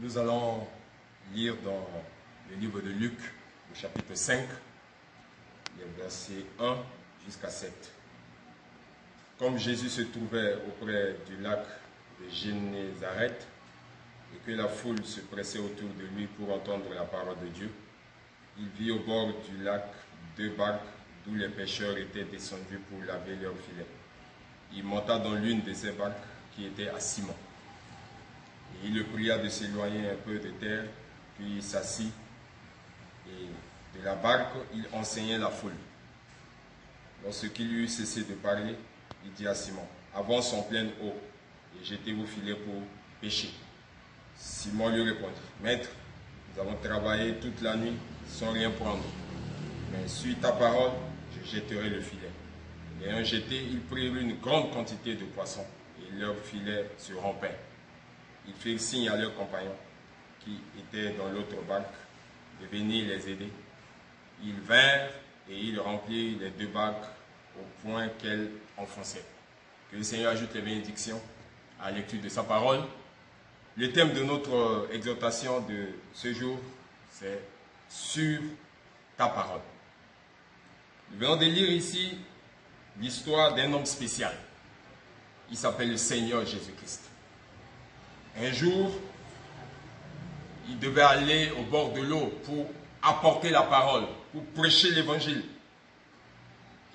Nous allons lire dans le livre de Luc, le chapitre 5, les versets 1 jusqu'à 7. Comme Jésus se trouvait auprès du lac de Génézareth et que la foule se pressait autour de lui pour entendre la parole de Dieu, il vit au bord du lac 2 barques d'où les pêcheurs étaient descendus pour laver leurs filets. Il monta dans l'une de ces barques qui était à Simon. Et il le pria de s'éloigner un peu de terre, puis il s'assit et de la barque, il enseignait la foule. Lorsqu'il eut cessé de parler, il dit à Simon, « Avance en pleine eau et jetez vos filets pour pêcher. » Simon lui répondit, « Maître, nous avons travaillé toute la nuit sans rien prendre. Mais suis ta parole, je jetterai le filet. » L'ayant jeté, ils prirent une grande quantité de poissons et leur filet se rompait. Ils firent signe à leurs compagnons qui étaient dans l'autre barque de venir les aider. Ils vinrent et ils remplirent les 2 barques au point qu'elles enfonçaient. Que le Seigneur ajoute les bénédictions à la lecture de sa parole. Le thème de notre exhortation de ce jour, c'est « Sur ta parole ». Nous venons de lire ici l'histoire d'un homme spécial. Il s'appelle le Seigneur Jésus-Christ. Un jour, il devait aller au bord de l'eau pour apporter la parole, pour prêcher l'évangile.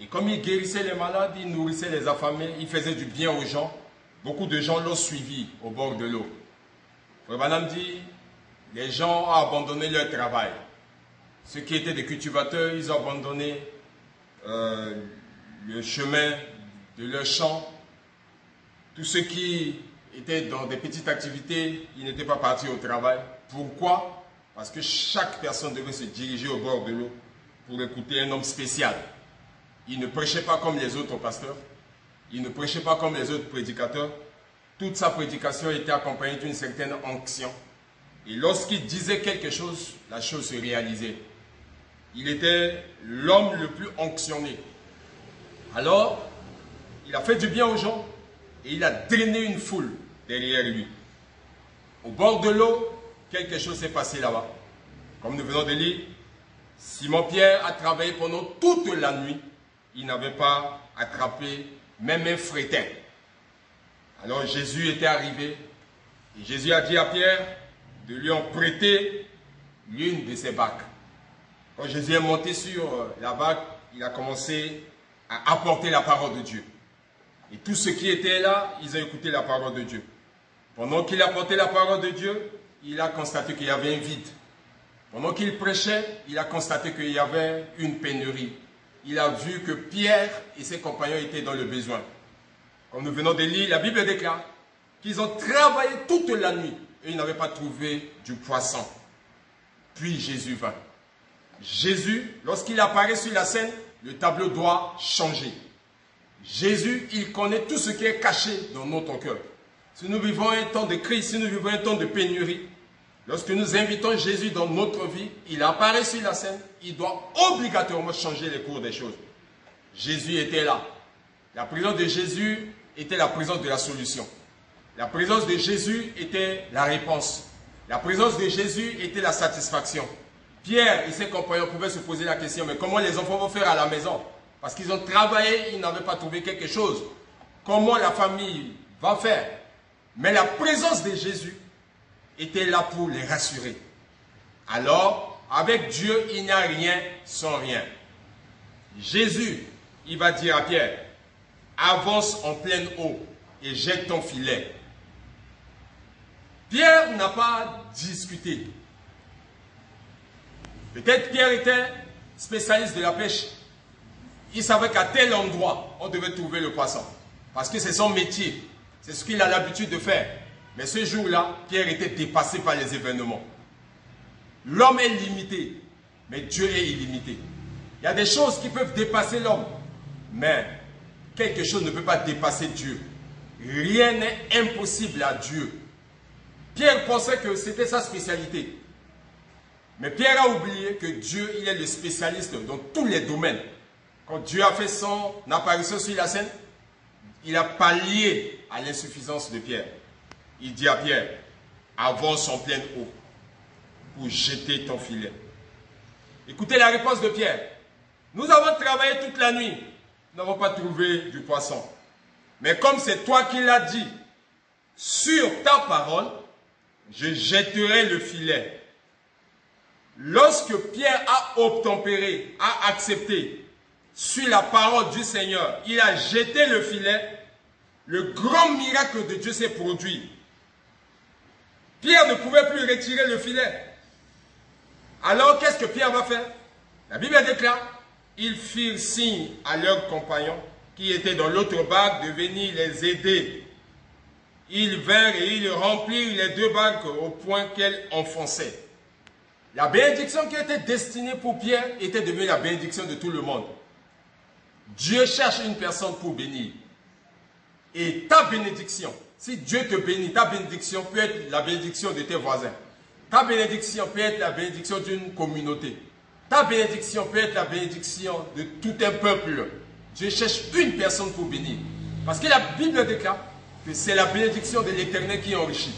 Et comme il guérissait les malades, il nourrissait les affamés, il faisait du bien aux gens, beaucoup de gens l'ont suivi au bord de l'eau. Frère Branham dit, les gens ont abandonné leur travail. Ceux qui étaient des cultivateurs, ils ont abandonné le chemin de leur champ. Tous ceux qui étaient dans des petites activités, ils n'étaient pas partis au travail. Pourquoi? Parce que chaque personne devait se diriger au bord de l'eau pour écouter un homme spécial. Il ne prêchait pas comme les autres pasteurs. Il ne prêchait pas comme les autres prédicateurs. Toute sa prédication était accompagnée d'une certaine onction. Et lorsqu'il disait quelque chose, la chose se réalisait. Il était l'homme le plus onctionné. Alors, il a fait du bien aux gens et il a drainé une foule derrière lui. Au bord de l'eau, quelque chose s'est passé là-bas. Comme nous venons de lire, Simon-Pierre a travaillé pendant toute la nuit. Il n'avait pas attrapé même un frétin. Alors Jésus était arrivé et Jésus a dit à Pierre de lui en prêter l'une de ses barques. Quand Jésus est monté sur la barque, il a commencé à apporter la parole de Dieu. Et tous ceux qui étaient là, ils ont écouté la parole de Dieu. Pendant qu'il apportait la parole de Dieu, il a constaté qu'il y avait un vide. Pendant qu'il prêchait, il a constaté qu'il y avait une pénurie. Il a vu que Pierre et ses compagnons étaient dans le besoin. Comme nous venons de lire, la Bible déclare qu'ils ont travaillé toute la nuit et ils n'avaient pas trouvé du poisson. Puis Jésus vint. Jésus, lorsqu'il apparaît sur la scène, le tableau doit changer. Jésus, il connaît tout ce qui est caché dans notre cœur. Si nous vivons un temps de crise, si nous vivons un temps de pénurie, lorsque nous invitons Jésus dans notre vie, il apparaît sur la scène, il doit obligatoirement changer les cours des choses. Jésus était là. La présence de Jésus était la présence de la solution. La présence de Jésus était la réponse. La présence de Jésus était la satisfaction. Pierre et ses compagnons pouvaient se poser la question, mais comment les enfants vont faire à la maison? Parce qu'ils ont travaillé, ils n'avaient pas trouvé quelque chose. Comment la famille va faire? Mais la présence de Jésus était là pour les rassurer. Alors, avec Dieu, il n'y a rien sans rien. Jésus, il va dire à Pierre, avance en pleine eau et jette ton filet. Pierre n'a pas discuté. Peut-être Pierre était spécialiste de la pêche. Il savait qu'à tel endroit, on devait trouver le poisson. Parce que c'est son métier. C'est ce qu'il a l'habitude de faire. Mais ce jour-là, Pierre était dépassé par les événements. L'homme est limité, mais Dieu est illimité. Il y a des choses qui peuvent dépasser l'homme. Mais quelque chose ne peut pas dépasser Dieu. Rien n'est impossible à Dieu. Pierre pensait que c'était sa spécialité. Mais Pierre a oublié que Dieu, il est le spécialiste dans tous les domaines. Quand Dieu a fait son apparition sur la scène, il a pallié à l'insuffisance de Pierre. Il dit à Pierre, avoir son plein eau pour jeter ton filet. Écoutez la réponse de Pierre. Nous avons travaillé toute la nuit. Nous n'avons pas trouvé du poisson. Mais comme c'est toi qui l'as dit, sur ta parole, je jetterai le filet. Lorsque Pierre a obtempéré, a accepté, sur la parole du Seigneur, il a jeté le filet, le grand miracle de Dieu s'est produit. Pierre ne pouvait plus retirer le filet. Alors, qu'est-ce que Pierre va faire? La Bible déclare, ils firent signe à leurs compagnons qui étaient dans l'autre barque de venir les aider. Ils vinrent et ils remplirent les deux barques au point qu'elles enfonçaient. La bénédiction qui était destinée pour Pierre était devenue la bénédiction de tout le monde. Dieu cherche une personne pour bénir. Et ta bénédiction, si Dieu te bénit, ta bénédiction peut être la bénédiction de tes voisins. Ta bénédiction peut être la bénédiction d'une communauté. Ta bénédiction peut être la bénédiction de tout un peuple. Dieu cherche une personne pour bénir. Parce que la Bible déclare que c'est la bénédiction de l'Éternel qui enrichit.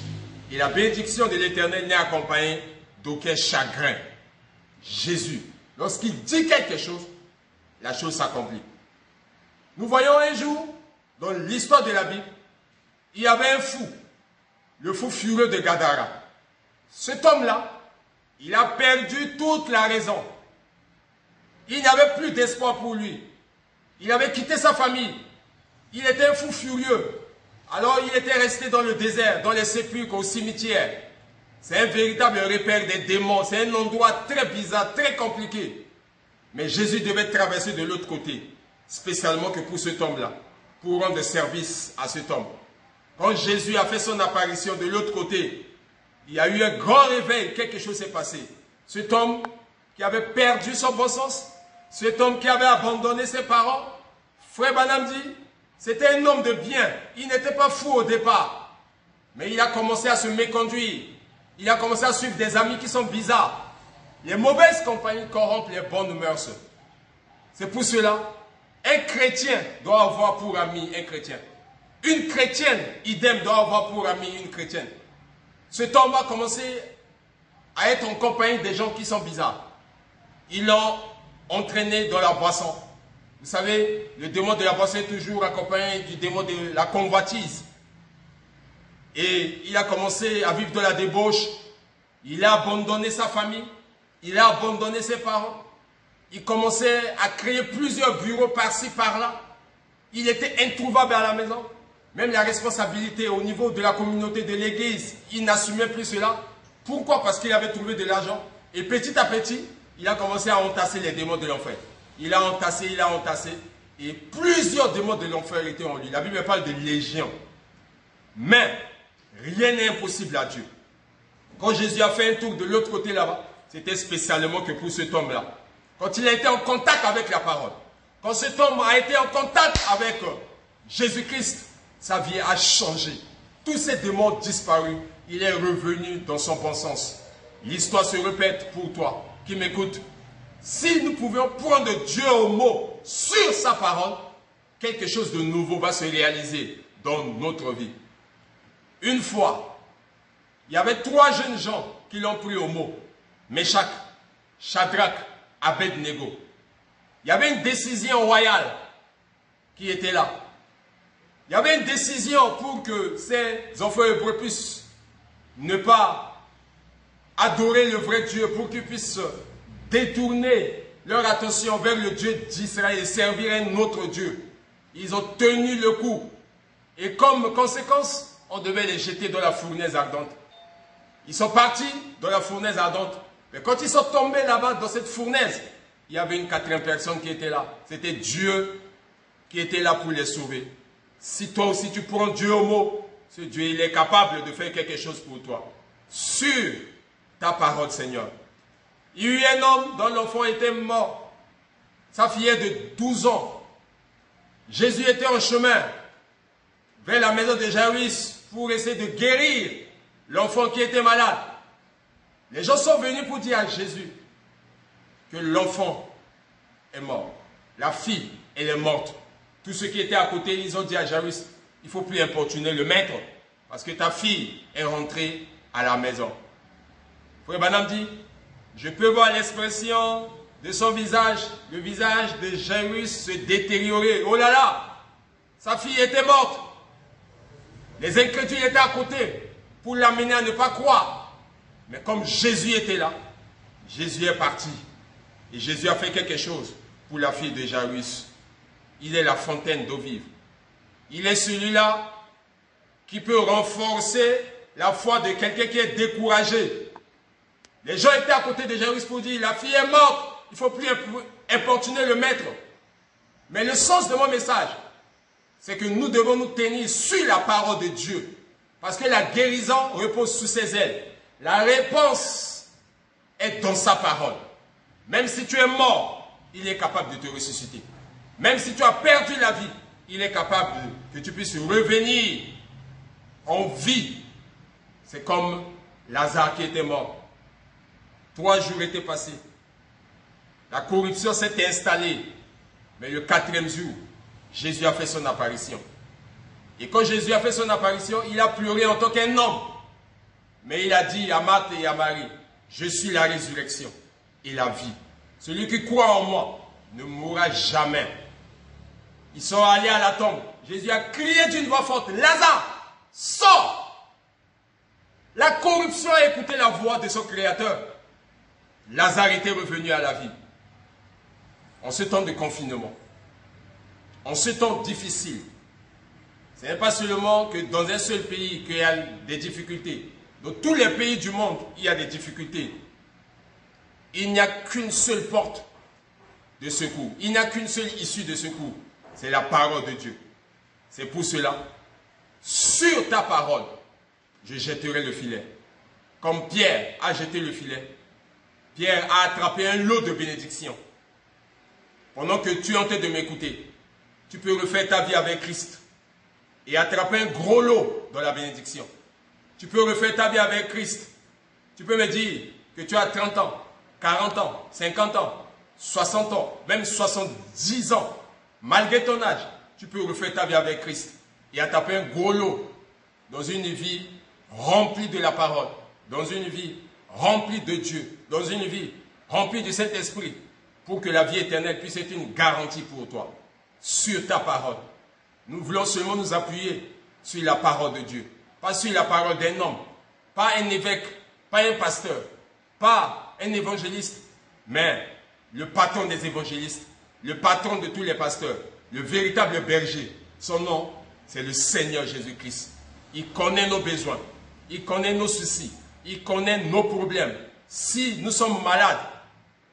Et la bénédiction de l'Éternel n'est accompagnée d'aucun chagrin. Jésus, lorsqu'il dit quelque chose, la chose s'accomplit. Nous voyons un jour, dans l'histoire de la Bible, il y avait un fou, le fou furieux de Gadara. Cet homme-là, il a perdu toute la raison. Il n'y avait plus d'espoir pour lui. Il avait quitté sa famille. Il était un fou furieux. Alors il était resté dans le désert, dans les sépulcres, au cimetière. C'est un véritable repère des démons. C'est un endroit très bizarre, très compliqué. Mais Jésus devait traverser de l'autre côté, spécialement que pour cet homme-là, pour rendre service à cet homme. Quand Jésus a fait son apparition de l'autre côté, il y a eu un grand réveil, quelque chose s'est passé. Cet homme qui avait perdu son bon sens, cet homme qui avait abandonné ses parents, Frère Branham dit, c'était un homme de bien. Il n'était pas fou au départ, mais il a commencé à se méconduire. Il a commencé à suivre des amis qui sont bizarres. Les mauvaises compagnies corrompent les bonnes mœurs. C'est pour cela, un chrétien doit avoir pour ami un chrétien. Une chrétienne, idem, doit avoir pour ami une chrétienne. Cet homme a commencé à être en compagnie des gens qui sont bizarres. Ils l'ont entraîné dans la boisson. Vous savez, le démon de la boisson est toujours accompagné du démon de la convoitise. Et il a commencé à vivre de la débauche. Il a abandonné sa famille. Il a abandonné ses parents. Il commençait à créer plusieurs bureaux par-ci, par-là. Il était introuvable à la maison. Même la responsabilité au niveau de la communauté de l'église, il n'assumait plus cela. Pourquoi? Parce qu'il avait trouvé de l'argent. Et petit à petit, il a commencé à entasser les démons de l'enfer. Il a entassé. Et plusieurs démons de l'enfer étaient en lui. La Bible parle de légion. Mais, rien n'est impossible à Dieu. Quand Jésus a fait un tour de l'autre côté là-bas, c'était spécialement que pour cet homme-là. Quand il a été en contact avec la parole, quand cet homme a été en contact avec Jésus-Christ, sa vie a changé. Tous ces démons disparus, il est revenu dans son bon sens. L'histoire se répète pour toi qui m'écoute. Si nous pouvions prendre Dieu au mot sur sa parole, quelque chose de nouveau va se réaliser dans notre vie. Une fois, il y avait 3 jeunes gens qui l'ont pris au mot. Meshach, Shadrach, Abednego. Il y avait une décision royale qui était là. Il y avait une décision pour que ces enfants hébreux puissent ne pas adorer le vrai Dieu, pour qu'ils puissent détourner leur attention vers le Dieu d'Israël et servir un autre Dieu. Ils ont tenu le coup. Et comme conséquence, on devait les jeter dans la fournaise ardente. Ils sont partis dans la fournaise ardente. Mais quand ils sont tombés là-bas, dans cette fournaise, il y avait une 4e personne qui était là. C'était Dieu qui était là pour les sauver. Si toi aussi tu prends Dieu au mot, ce Dieu, il est capable de faire quelque chose pour toi. Sur ta parole, Seigneur. Il y a eu un homme dont l'enfant était mort. Sa fillette de 12 ans. Jésus était en chemin vers la maison de Jairus pour essayer de guérir l'enfant qui était malade. Les gens sont venus pour dire à Jésus que l'enfant est mort. La fille, elle est morte. Tous ceux qui étaient à côté, ils ont dit à Jairus, il ne faut plus importuner le maître, parce que ta fille est rentrée à la maison. Frère Branham dit, je peux voir l'expression de son visage, le visage de Jairus se détériorer. Oh là là, sa fille était morte. Les incrédules étaient à côté pour l'amener à ne pas croire. Mais comme Jésus était là, Jésus est parti. Et Jésus a fait quelque chose pour la fille de Jairus. Il est la fontaine d'eau vive. Il est celui-là qui peut renforcer la foi de quelqu'un qui est découragé. Les gens étaient à côté de Jairus pour dire, la fille est morte, il ne faut plus importuner le maître. Mais le sens de mon message, c'est que nous devons nous tenir sur la parole de Dieu. Parce que la guérison repose sous ses ailes. La réponse est dans sa parole. Même si tu es mort, il est capable de te ressusciter. Même si tu as perdu la vie, il est capable que tu puisses revenir en vie. C'est comme Lazare qui était mort. 3 jours étaient passés. La corruption s'était installée. Mais le 4e jour, Jésus a fait son apparition. Et quand Jésus a fait son apparition, il a pleuré en tant qu'un homme. Mais il a dit à Marthe et à Marie, je suis la résurrection et la vie. Celui qui croit en moi ne mourra jamais. Ils sont allés à la tombe. Jésus a crié d'une voix forte, Lazare, sors! La corruption a écouté la voix de son Créateur. Lazare était revenu à la vie. En ce temps de confinement, en ce temps difficile, ce n'est pas seulement que dans un seul pays qu'il y a des difficultés. Dans tous les pays du monde, il y a des difficultés. Il n'y a qu'une seule porte de secours. Il n'y a qu'une seule issue de secours. C'est la parole de Dieu. C'est pour cela, sur ta parole, je jetterai le filet. Comme Pierre a jeté le filet, Pierre a attrapé un lot de bénédictions. Pendant que tu es en train de m'écouter, tu peux refaire ta vie avec Christ et attraper un gros lot dans la bénédiction. Tu peux refaire ta vie avec Christ. Tu peux me dire que tu as 30 ans, 40 ans, 50 ans, 60 ans, même 70 ans. Malgré ton âge, tu peux refaire ta vie avec Christ et attraper un gros lot dans une vie remplie de la parole, dans une vie remplie de Dieu, dans une vie remplie de Saint-Esprit, pour que la vie éternelle puisse être une garantie pour toi, sur ta parole. Nous voulons seulement nous appuyer sur la parole de Dieu, pas sur la parole d'un homme, pas un évêque, pas un pasteur, pas un évangéliste, mais le patron des évangélistes, le patron de tous les pasteurs, le véritable berger. Son nom, c'est le Seigneur Jésus-Christ. Il connaît nos besoins, il connaît nos soucis, il connaît nos problèmes. Si nous sommes malades,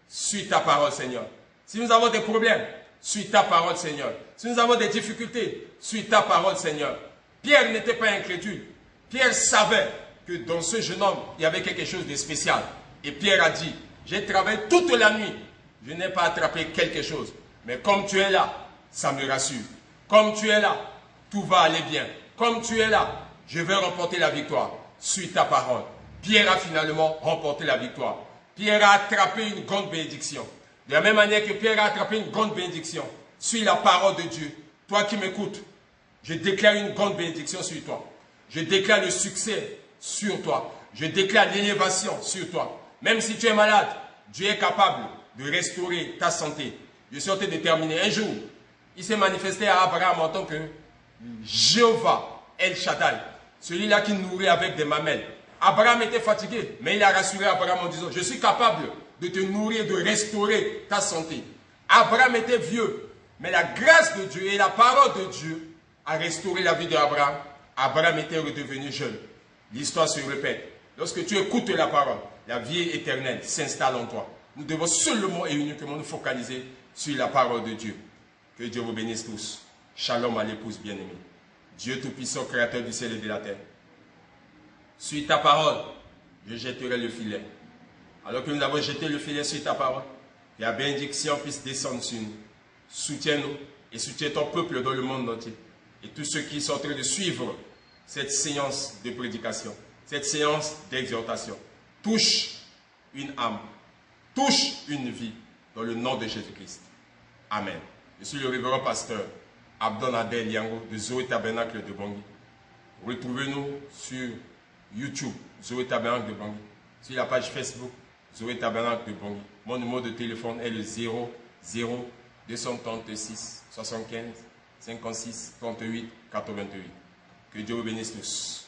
suis ta parole, Seigneur. Si nous avons des problèmes, suis ta parole, Seigneur. Si nous avons des difficultés, suis ta parole, Seigneur. Pierre n'était pas incrédule. Pierre savait que dans ce jeune homme, il y avait quelque chose de spécial. Et Pierre a dit, j'ai travaillé toute la nuit. Je n'ai pas attrapé quelque chose. Mais comme tu es là, ça me rassure. Comme tu es là, tout va aller bien. Comme tu es là, je vais remporter la victoire. Suis ta parole. Pierre a finalement remporté la victoire. Pierre a attrapé une grande bénédiction. De la même manière que Pierre a attrapé une grande bénédiction, suis la parole de Dieu. Toi qui m'écoutes, je déclare une grande bénédiction sur toi. Je déclare le succès sur toi. Je déclare l'élévation sur toi. Même si tu es malade, Dieu est capable de restaurer ta santé. Je suis en train de terminer. Un jour, il s'est manifesté à Abraham en tant que Jéhovah El Shaddai, celui-là qui nourrit avec des mamelles. Abraham était fatigué, mais il a rassuré Abraham en disant, je suis capable de te nourrir, de restaurer ta santé. Abraham était vieux, mais la grâce de Dieu et la parole de Dieu a restauré la vie d'Abraham. Abraham était redevenu jeune. L'histoire se répète. Lorsque tu écoutes la parole, la vie éternelle s'installe en toi. Nous devons seulement et uniquement nous focaliser sur la parole de Dieu. Que Dieu vous bénisse tous. Shalom à l'épouse bien-aimée. Dieu Tout-Puissant, Créateur du ciel et de la terre. Sur ta parole, je jetterai le filet. Alors que nous avons jeté le filet sur ta parole, que la bénédiction puisse descendre sur nous. Soutiens-nous et soutiens ton peuple dans le monde entier. Et tous ceux qui sont en train de suivre cette séance de prédication, cette séance d'exhortation. Touche une âme, touche une vie dans le nom de Jésus-Christ. Amen. Je suis le révérend pasteur Abdon Adel Yango de Zoé Tabernacle de Bangui. Retrouvez-nous sur YouTube, Zoé Tabernacle de Bangui. Sur la page Facebook, Zoé Tabernacle de Bangui. Mon numéro de téléphone est le 00 236 75 56 38 88. Que Dieu vous bénisse tous.